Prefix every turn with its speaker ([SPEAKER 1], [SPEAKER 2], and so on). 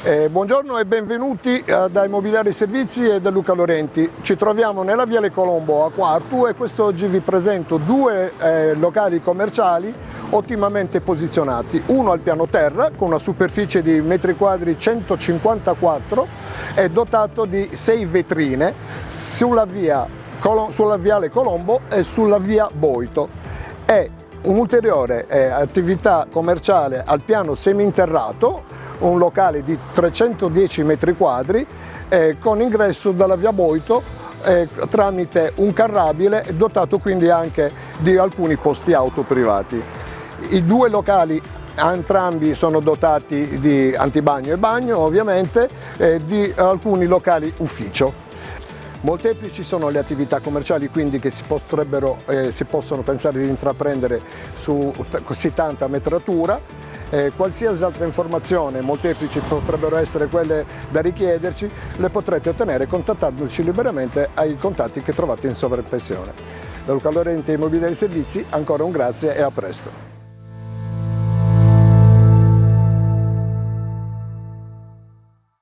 [SPEAKER 1] Buongiorno e benvenuti da Immobiliari Servizi e da Luca Lorenti. Ci troviamo nella Viale Colombo a Quartu e quest'oggi vi presento due locali commerciali ottimamente posizionati. Uno al piano terra con una superficie di metri quadri 154 e dotato di 6 vetrine sulla Viale Colombo e sulla via Boito. E un'ulteriore attività commerciale al piano seminterrato, un locale di 310 metri quadri con ingresso dalla via Boito tramite un carrabile dotato quindi anche di alcuni posti auto privati. I due locali entrambi sono dotati di antibagno e bagno, ovviamente, di alcuni locali ufficio. Molteplici sono le attività commerciali quindi che si possono pensare di intraprendere su così tanta metratura. Qualsiasi altra informazione, molteplici potrebbero essere quelle da richiederci, le potrete ottenere contattandoci liberamente ai contatti che trovate in sovraimpressione. Da Luca Lorenti e Immobiliari Servizi ancora un grazie e a presto.